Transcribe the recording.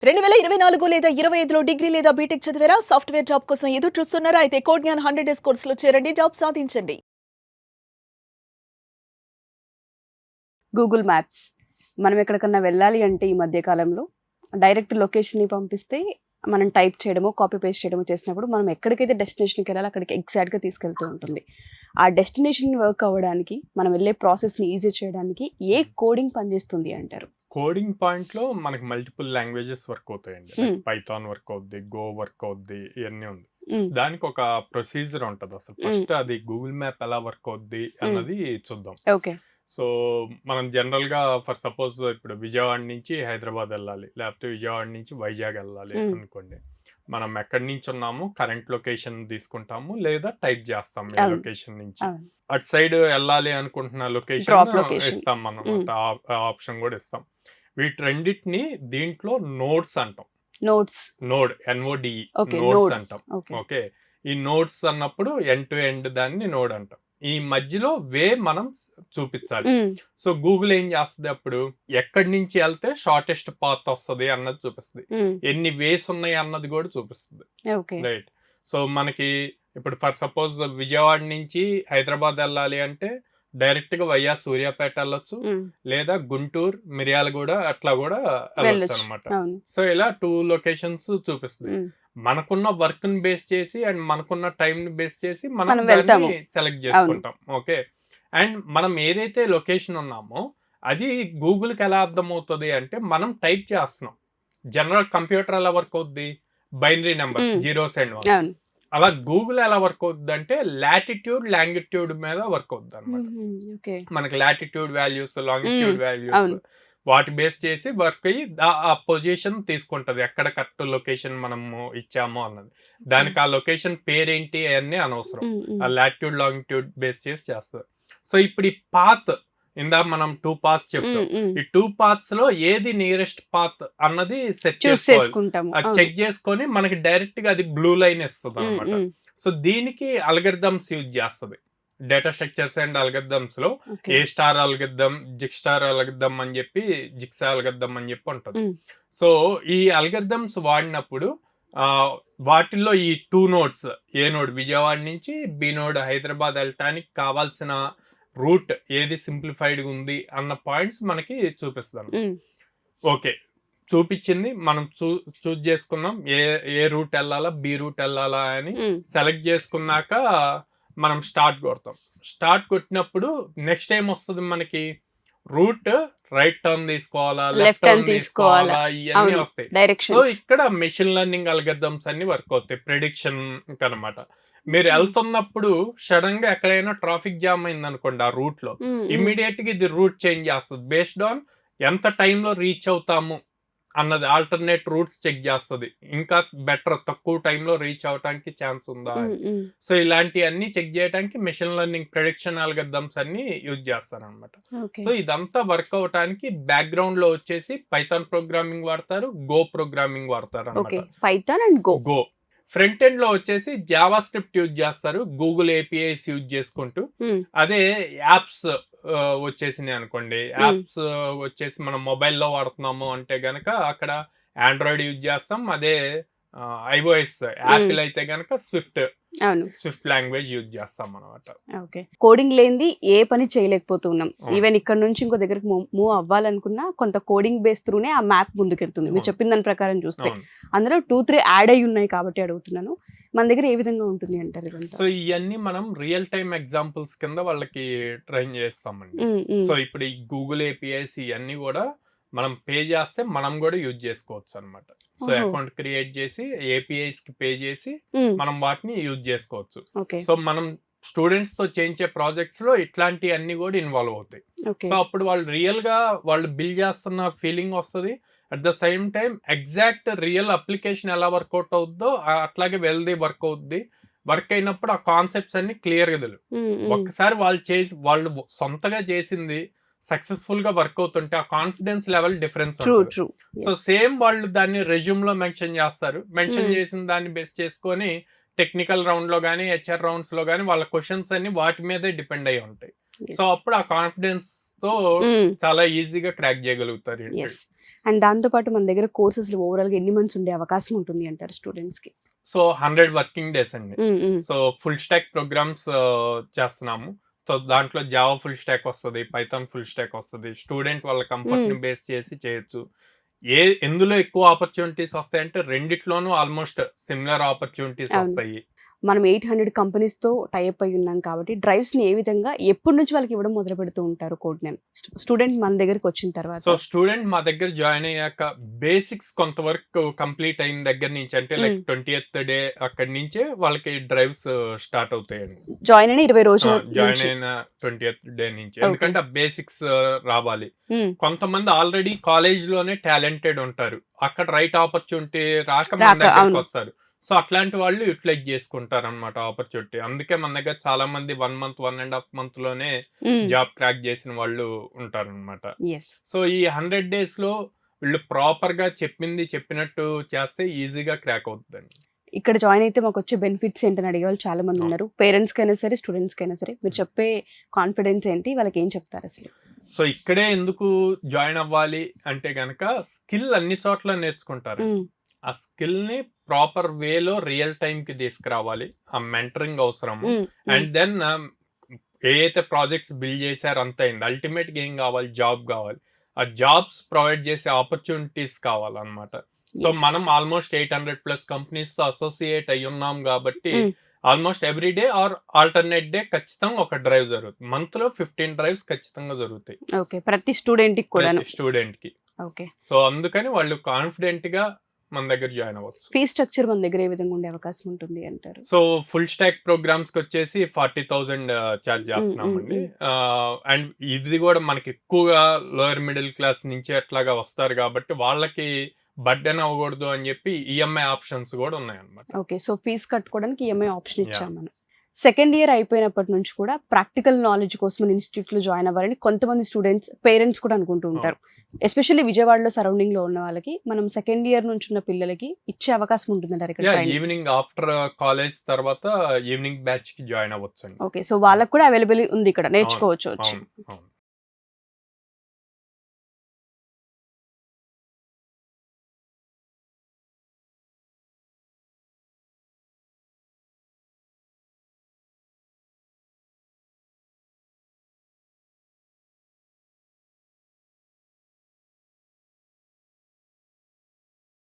2024 లేదా 25లో డిగ్రీ లేదా బీటెక్ చదివారా? సాఫ్ట్‌వేర్ జాబ్ కోసం ఎదురు చూస్తున్నారా? అయితే కోడ్ జ్ఞాన్ 100 డేస్ కోర్సులో చేరండి. జాబ్ సాధించండి. గూగుల్ మ్యాప్స్ మనం ఎక్కడికన్నా వెళ్ళాలి అంటే ఈ మధ్య కాలంలో డైరెక్ట్ లొకేషన్ని పంపిస్తే మనం టైప్ చేయడమో కాపీ పేస్ట్ చేయడమో చేసినప్పుడు మనం ఎక్కడికైతే డెస్టినేషన్కి వెళ్ళాలో అక్కడికి ఎగ్జాక్ట్గా తీసుకెళ్తూ ఉంటుంది. ఆ డెస్టినేషన్ వర్క్ అవ్వడానికి మనం వెళ్ళే ప్రాసెస్ని ఈజీ చేయడానికి ఏ కోడింగ్ పనిచేస్తుంది అంటారు? కోడింగ్ పాయింట్లో మనకి మల్టిపుల్ లాంగ్వేజెస్ వర్క్ అవుతాయండి. పైథాన్ వర్క్ అవుద్ది, గో వర్క్ అవుద్ది, ఇవన్నీ ఉంది. దానికి ఒక ప్రొసీజర్ ఉంటుంది. అసలు ఫస్ట్ అది గూగుల్ మ్యాప్ ఎలా వర్క్ అవుద్ది అన్నది చూద్దాం. ఓకే. సో మనం జనరల్గా ఫర్ సపోజ్ ఇప్పుడు విజయవాడ నుంచి హైదరాబాద్ వెళ్ళాలి, లేకపోతే విజయవాడ నుంచి వైజాగ్ వెళ్ళాలి అనుకోండి. మనం ఎక్కడి నుంచి ఉన్నామో కరెంట్ లొకేషన్ తీసుకుంటాము, లేదా టైప్ చేస్తాము ఏ లొకేషన్ నుంచి. అటు సైడ్ వెళ్ళాలి అనుకుంటున్న లొకేషన్ ఇస్తాం మనం, ఆప్షన్ కూడా ఇస్తాం. వీటి రెండింటిని దీంట్లో నోడ్స్ అంటాం. నోడ్ NODE నోడ్స్ అంటాం. ఓకే, ఈ నోడ్స్ అన్నప్పుడు ఎండ్ టు ఎండ్ దాన్ని నోడ్ అంటాం. ఈ మధ్యలో వే మనం చూపించాలి. సో గూగుల్ ఏం చేస్తుంది, అప్పుడు ఎక్కడి నుంచి వెళ్తే షార్టెస్ట్ పాత్ వస్తుంది అన్నది చూపిస్తుంది, ఎన్ని వేస్ ఉన్నాయి అన్నది కూడా చూపిస్తుంది. రైట్. సో మనకి ఇప్పుడు ఫర్ సపోజ్ విజయవాడ నుంచి హైదరాబాద్ వెళ్ళాలి అంటే డైరెక్ట్ గా వయ్యా సూర్యాపేట వెళ్ళొచ్చు, లేదా గుంటూరు, మిర్యాలగూడ అట్లా కూడా వెళ్ళొచ్చు అనమాట. సో ఇలా 2 లొకేషన్స్ చూపిస్తుంది. మనకున్న వర్క్ ని బేస్ చేసి అండ్ మనకున్న టైం ని బేస్ చేసి మనం దాన్ని సెలెక్ట్ చేసుకుంటాం. ఓకే. అండ్ మనం ఏదైతే లొకేషన్ ఉన్నామో అది గూగుల్ కి ఎలా అర్థమవుతుంది అంటే మనం టైప్ చేస్తున్నాం. జనరల్ కంప్యూటర్ ఎలా వర్క్ అవుద్ది, binary numbers, zeros and once. అలా గూగుల్ ఎలా వర్క్ అవుతుంది అంటే లాటిట్యూడ్ లాంగిట్యూడ్ మీద వర్క్ అవుతుంది అనమాట. మనకి లాటిట్యూడ్ వాల్యూస్, లాంగిట్యూడ్ వాల్యూస్ వాటి బేస్ చేసి వర్క్ అయ్యి ఆ పొజిషన్ తీసుకుంటది, ఎక్కడ కరెక్ట్ లొకేషన్ మనము ఇచ్చామో అన్నది. దానికి ఆ లొకేషన్ పేరేంటి అవన్నీ అనవసరం, ఆ లాటిట్యూడ్ లాంగిట్యూడ్ బేస్ చేసి చేస్తుంది. సో ఇప్పుడు ఈ పాత్, ఇందా మనం 2 పాత్స్ చెప్తాం. ఈ 2 పాత్స్ లో ఏది నియరెస్ట్ పాత్ అన్నది సెట్ చేసుకుంటాము. అది చెక్ చేసుకొని మనకి డైరెక్ట్ గా అది బ్లూ లైన్ ఇస్తుంది అనమాట. సో దీనికి అల్గరిథమ్స్ యూజ్ చేస్తుంది. డేటా స్ట్రక్చర్స్ అండ్ అల్గరిథమ్స్ లో ఏ స్టార్ అల్గరిథం, జిక్స్టార్ అల్గరిథం అని చెప్పి, జిక్సా అల్గరిథం అని చెప్పి ఉంటుంది. సో ఈ అల్గరిథమ్స్ వాడినప్పుడు వాటిల్లో ఈ 2 నోడ్స్, ఏ నోడ్ విజయవాడ నుంచి బి నోడ్ హైదరాబాద్ వెళ్ళటానికి కావాల్సిన రూట్ ఏది సింప్లిఫైడ్ ఉంది అన్న పాయింట్స్ మనకి చూపిస్తాను. ఓకే, చూపించింది, మనం చూజ్ చేసుకున్నాం ఏ రూట్ వెళ్ళాలా, బి రూట్ వెళ్ళాలా అని సెలెక్ట్ చేసుకున్నాక మనం స్టార్ట్ కొడతాం. స్టార్ట్ కొట్టినప్పుడు నెక్స్ట్ ఏం వస్తుంది మనకి, రూట్ రైట్ టర్న్ తీసుకోవాలా, లెఫ్ట్ టర్న్ తీసుకోవాలా, ఇవన్నీ వస్తాయి. సో ఇక్కడ మెషిన్ లెర్నింగ్ అల్గరిథమ్స్ అన్ని వర్క్ అవుతాయి ప్రెడిక్షన్ అనమాట. మీరు వెళ్తున్నప్పుడు సడన్ గా ఎక్కడైనా ట్రాఫిక్ జామ్ అయింది అనుకోండి ఆ రూట్ లో, ఇమ్మీడియట్ గా ఇది రూట్ చేంజ్ చేస్తుంది. బేస్డ్ ఆన్ ఎంత టైంలో రీచ్ అవుతాము అన్నది ఆల్టర్నేట్ రూట్స్ చెక్ చేస్తుంది. ఇంకా బెటర్, తక్కువ టైంలో రీచ్ అవడానికి ఛాన్స్ ఉందా. సో ఇలాంటివన్నీ చెక్ చేయడానికి మెషిన్ లెర్నింగ్ ప్రెడిక్షన్ అల్గరిథమ్స్ అన్ని యూజ్ చేస్తారు అనమాట. సో ఇదంతా వర్క్ అవడానికి బ్యాక్గ్రౌండ్ లో వచ్చేసి పైథాన్ ప్రోగ్రామింగ్ వాడతారు, గో ప్రోగ్రామింగ్ వాడతారు అనమాట. Python and go. Front end లో వచ్చేసి జావా స్క్రిప్ట్ యూజ్ చేస్తారు, గూగుల్ APIs యూజ్ చేసుకుంటూ. అదే యాప్స్ వచ్చేసినాయి అనుకోండి, యాప్స్ వచ్చేసి మనం మొబైల్లో వాడుతున్నాము అంటే గనక అక్కడ ఆండ్రాయిడ్ యూజ్ చేస్తాం. అదే iOS యాపిల్ అయితే గనక స్విఫ్ట్ లాంగ్వేజ్ యూజ్ చేస్తాం అనమాట. ఓకే. కోడింగ్ లేనిది ఏ పని చేయలేకపోతున్నాం. ఈవెన్ ఇక్కడ నుంచి ఇంకో దగ్గరకు మూవ్ అవ్వాలనుకున్నా కొంత కోడింగ్ బేస్ త్రూనే ఆ మ్యాప్ ముందుకెళ్తుంది. మీరు చెప్పిన దాని ప్రకారం చూస్తే అందులో 2-3 యాడ్ అయ్యి ఉన్నాయి కాబట్టి అడుగుతున్నాను, మన దగ్గర ఏ విధంగా ఉంటుంది అంటారు ఇదంతా? సో ఇవన్నీ మనం రియల్ టైమ్ ఎగ్జాంపుల్స్ కింద వాళ్ళకి ట్రైన్ చేస్తామండి. సో ఇప్పుడు ఈ గూగుల్ APIs ఇవన్నీ కూడా మనం పే చేస్తే మనం కూడా యూజ్ చేసుకోవచ్చు అనమాట. సో అకౌంట్ క్రియేట్ చేసి APIs కి పే చేసి మనం వాటిని యూజ్ చేసుకోవచ్చు. సో మనం స్టూడెంట్స్ తో చేయించే ప్రాజెక్ట్స్ లో ఇట్లాంటి అన్ని కూడా ఇన్వాల్వ్ అవుతాయి. సో అప్పుడు వాళ్ళు రియల్ గా వాళ్ళు బిల్డ్ చేస్తున్న ఫీలింగ్ వస్తుంది. At the same time exact real application ఎలా వర్కౌట్ అవుద్దో అట్లాగే వెల్ది వర్క్ అవుద్ది. వర్క్ అయినప్పుడు ఆ కాన్సెప్ట్స్ అన్ని క్లియర్ గా తెలుసు. ఒక్కసారి వాళ్ళు సొంతగా చేసింది సక్సెస్ఫుల్ గా వర్క్ అవుతుంటే ఆ confidence level difference. So same వాళ్ళు దాన్ని రెజ్యూమ్ లో మెన్షన్ చేస్తారు. మెన్షన్ చేసిన దాన్ని బేస్ చేసుకొని టెక్నికల్ రౌండ్ లో గానీ, HR రౌండ్స్ లో గానీ వాళ్ళ క్వశ్చన్స్ అన్ని వాటి మీదే డిపెండ్ అయి ఉంటాయి. సో అప్పుడు ఆ కాన్ఫిడెన్స్ తో చాలా ఈజీగా క్రాక్ చేయగలుగుతారు. ఎస్. అండ్ దాంతోపాటు మన దగ్గర కోర్సెస్ ఓవరాల్గా ఎన్ని మంత్స్ ఉండే అవకాశం ఉంటుంది అంటారు స్టూడెంట్స్కి? సో 100 వర్కింగ్ డేస్ అండి. సో ఫుల్ స్టాక్ ప్రోగ్రామ్స్ చేస్తున్నాము. సో దాంట్లో జావా ఫుల్ స్టాక్ వస్తుంది, పైథాన్ ఫుల్ స్టాక్ వస్తుంది. స్టూడెంట్ వాళ్ళ కంఫర్ట్ ని బేస్ చేసి చేయొచ్చు. ఎందులో ఎక్కువ ఆపర్చునిటీస్ వస్తాయంటే రెండిట్లోనూ ఆల్మోస్ట్ సిమిలర్ ఆపర్చునిటీస్ వస్తాయి. మనం 800 కంపెనీస్తో టైప్ అయి ఉన్నాం కాబట్టి డ్రైవ్స్ని ఏ విధంగా ఎప్పటి నుంచి వాళ్ళకి ఇవ్వడం మొదలు పెడుతూ ఉంటారు కోడ్ని? స్టూడెంట్ మన దగ్గరికి వచ్చిన తర్వాత సో స్టూడెంట్ మా దగ్గర జాయిన్ అయ్యాక బేసిక్స్ కొంతవరకు కంప్లీట్ అయిన దగ్గర నుంచి అంటే లైక్ 20th డే అక్కడి నుంచే వాళ్ళకి డ్రైవ్స్ స్టార్ట్ అవుతాయండి. జాయిన్ అయిన 20 రోజులు జాయిన్ అయిన 20th డే నుంచి, ఎందుకంటే ఆ బేసిక్స్ రావాలి. కొంతమంది ఆల్రెడీ కాలేజ్ లోనే టాలెంటెడ్ ఉంటారు, అక్కడ రైట్ ఆపర్చునిటీ రాక మన దగ్గరికి వస్తారు. సో అట్లాంటి వాళ్ళు యూటిలైజ్ చేసుకుంటారు అనమాట ఆపర్చునిటీ. అందుకే మన దగ్గర చాలా మంది 1 month 1.5 month లోనే జాబ్ క్రాక్ చేసిన వాళ్ళు ఉంటారు అనమాట. సో ఈ 100 days లో వీళ్ళు ప్రాపర్ గా చెప్పినట్టు చేస్తే ఈజీగా క్రాక్ అవుతుందండి. ఇక్కడ జాయిన్ అయితే మాకు వచ్చే బెనిఫిట్స్ ఏంటని అడిగే వాళ్ళు చాలా మంది ఉన్నారు. పేరెంట్స్ కైనా సరే, స్టూడెంట్స్ కైనా సరే, మీరు చెప్పే కాన్ఫిడెన్స్ ఏంటి, వాళ్ళకి ఏం చెప్తారు అసలు? సో ఇక్కడే ఎందుకు జాయిన్ అవ్వాలి అంటే గనక స్కిల్ అన్ని చోట్ల నేర్చుకుంటారు. ఆ స్కిల్ ని ప్రాపర్ వేలో రియల్ టైం కి తీసుకురావాలి. ఆ మెంటరింగ్ అవసరము. అండ్ దెన్ ఏ అయితే ప్రాజెక్ట్స్ బిల్డ్ చేశారు అంత అయింది. అల్టిమేట్ గా ఏం కావాలి? జాబ్ కావాలి. ఆ జాబ్స్ ప్రొవైడ్ చేసే ఆపర్చునిటీస్ కావాలన్నమాట. సో మనం ఆల్మోస్ట్ 800+ కంపెనీస్ తో అసోసియేట్ అయి ఉన్నాం కాబట్టి almost every day or alternate day ఖచ్చితంగా ఒక డ్రైవ్ జరుగుతుంది. మంత్ లో 15 డ్రైవ్స్ ఖచ్చితంగా జరుగుతాయి. ఓకే, ప్రతి స్టూడెంట్ కి కూడా. స్టూడెంట్ కి. ఓకే. సో అందుకని వాళ్ళు కాన్ఫిడెంట్ గా మన దగ్గర జాయిన్ అవ్వచ్చు. ఫీ స్ట్రక్చర్ మన దగ్గర ఏ విధంగా ఉండే అవకాశం ఉంటుంది అంటారు? సో ఫుల్ స్టాక్ ప్రోగ్రామ్స్ కి వచ్చేసి 40,000 ఛార్జ్ చేస్తున్నామండి. అండ్ ఇది కూడా మనకి ఎక్కువగా లోయర్ మిడిల్ క్లాస్ నుంచి అట్లాగా వస్తారు కాబట్టి వాళ్ళకి బర్డెన్ అవ్వకూడదు అని చెప్పి ఈఎంఐ ఆప్షన్స్ కూడా ఉన్నాయి అన్నమాట. ఓకే, సో ఫీజు కట్టుకోవడానికి ఈఎంఐ ఆప్షన్ ఇచ్చాం మనం. సెకండ్ ఇయర్ అయిపోయినప్పటి నుంచి కూడా ప్రాక్టికల్ నాలెడ్జ్ కోసం ఇన్స్టిట్యూట్లో జాయిన్ అవ్వాలని కొంతమంది స్టూడెంట్స్, పేరెంట్స్ కూడా అనుకుంటూ ఉంటారు. ఎస్పెషల్లీ విజయవాడలో సరౌండింగ్ లో ఉన్న వాళ్ళకి మనం సెకండ్ ఇయర్ నుంచి ఉన్న పిల్లలకి ఇచ్చే అవకాశం ఉంటుందంటారు ఇక్కడ? ఈవినింగ్ ఆఫ్టర్ కాలేజ్ తర్వాత ఈవినింగ్ బ్యాచ్ కి జాయిన్ అవ్వచ్చు. ఓకే, సో వాళ్ళకి కూడా అవైలబుల్ ఉంది ఇక్కడ, నేర్చుకోవచ్చు వచ్చి.